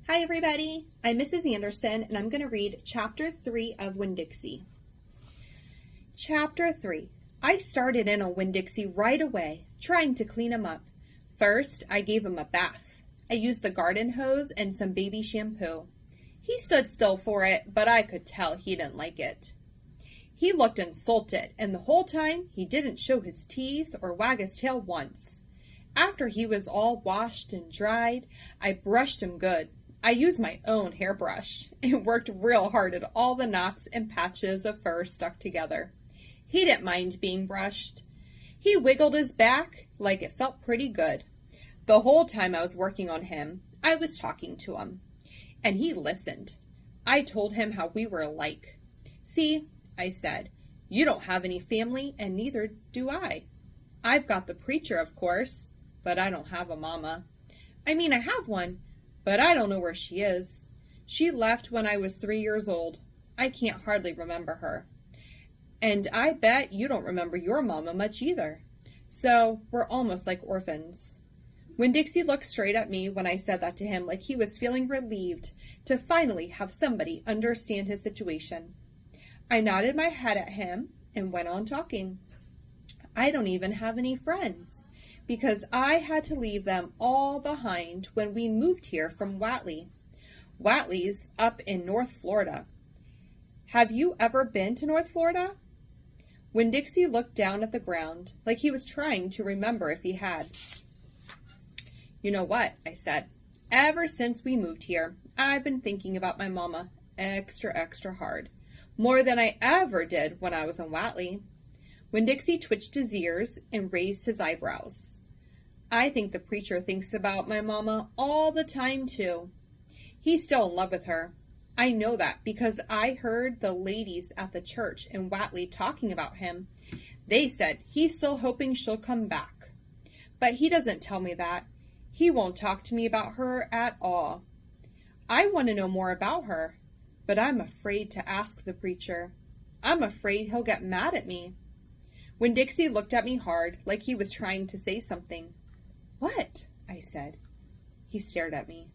Hi everybody, I'm Mrs. Anderson and I'm going to read Chapter 3 of Winn-Dixie. Chapter 3. I started in on Winn-Dixie right away, trying to clean him up. First, I gave him a bath. I used the garden hose and some baby shampoo. He stood still for it, but I could tell he didn't like it. He looked insulted, and the whole time he didn't show his teeth or wag his tail once. After he was all washed and dried, I brushed him good. I used my own hairbrush and worked real hard at all the knots and patches of fur stuck together. He didn't mind being brushed. He wiggled his back like it felt pretty good. The whole time I was working on him, I was talking to him, and he listened. I told him how we were alike. See, I said, you don't have any family, and neither do I. I've got the preacher, of course, but I don't have a mama. I have one, but I don't know where she is. She left when I was 3 years old. I can't hardly remember her. And I bet you don't remember your mama much either. So we're almost like orphans. Winn-Dixie looked straight at me when I said that to him, like he was feeling relieved to finally have somebody understand his situation. I nodded my head at him and went on talking. I don't even have any friends, because I had to leave them all behind when we moved here from Whatley. Whatley's up in North Florida. Have you ever been to North Florida? Winn-Dixie looked down at the ground, like he was trying to remember if he had. You know what, I said. Ever since we moved here, I've been thinking about my mama extra hard. More than I ever did when I was in Whatley. Winn-Dixie twitched his ears and raised his eyebrows. I think the preacher thinks about my mama all the time, too. He's still in love with her. I know that because I heard the ladies at the church in Whatley talking about him. They said he's still hoping she'll come back. But he doesn't tell me that. He won't talk to me about her at all. I want to know more about her, but I'm afraid to ask the preacher. I'm afraid he'll get mad at me. Winn-Dixie looked at me hard, like he was trying to say something. What? I said. He stared at me.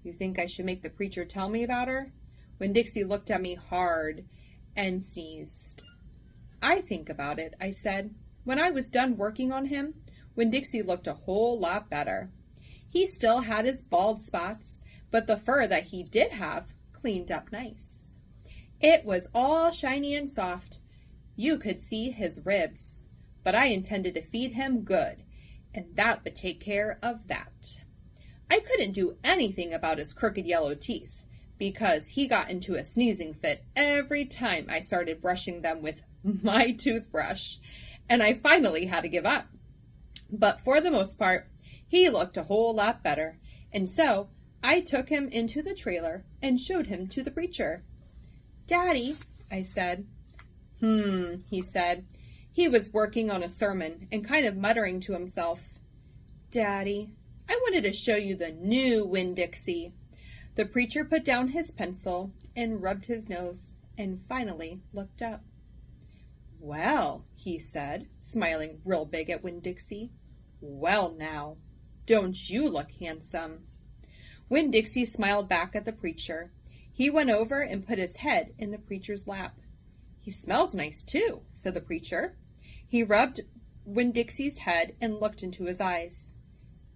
You think I should make the preacher tell me about her? Winn-Dixie looked at me hard and sneezed. I think about it, I said. When I was done working on him, Winn-Dixie looked a whole lot better. He still had his bald spots, but the fur that he did have cleaned up nice. It was all shiny and soft. You could see his ribs, but I intended to feed him good, and that would take care of that. I couldn't do anything about his crooked yellow teeth, because he got into a sneezing fit every time I started brushing them with my toothbrush, and I finally had to give up. But for the most part, he looked a whole lot better, and so I took him into the trailer and showed him to the preacher. Daddy, I said. He said. He was working on a sermon and kind of muttering to himself. Daddy, I wanted to show you the new Winn-Dixie. The preacher put down his pencil and rubbed his nose and finally looked up. Well, he said, smiling real big at Winn-Dixie. Well now, don't you look handsome? Winn-Dixie smiled back at the preacher. He went over and put his head in the preacher's lap. He smells nice, too, said the preacher. He rubbed Winn-Dixie's head and looked into his eyes.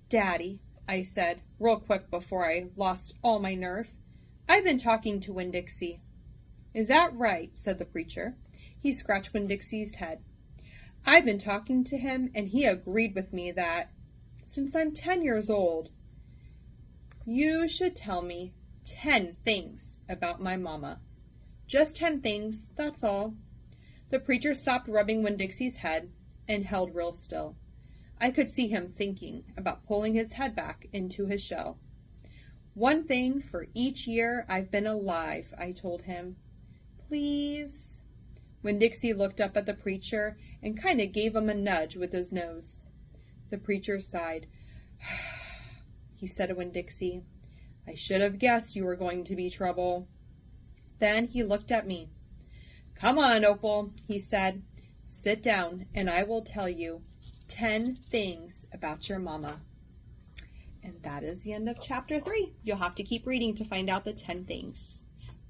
Daddy, I said, real quick before I lost all my nerve, I've been talking to Winn-Dixie. Is that right? Said the preacher. He scratched Winn-Dixie's head. I've been talking to him, and he agreed with me that, since I'm 10 years old, you should tell me 10 things about my mama. Just 10 things, that's all. The preacher stopped rubbing Winn-Dixie's head and held real still. I could see him thinking about pulling his head back into his shell. 1 thing for each year I've been alive, I told him. Please? Winn-Dixie looked up at the preacher and kind of gave him a nudge with his nose. The preacher sighed. He said to Winn-Dixie, I should have guessed you were going to be trouble. Then he looked at me. Come on, Opal, he said. Sit down and I will tell you 10 things about your mama. And that is the end of chapter 3. You'll have to keep reading to find out the 10 things.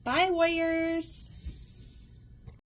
Bye, warriors!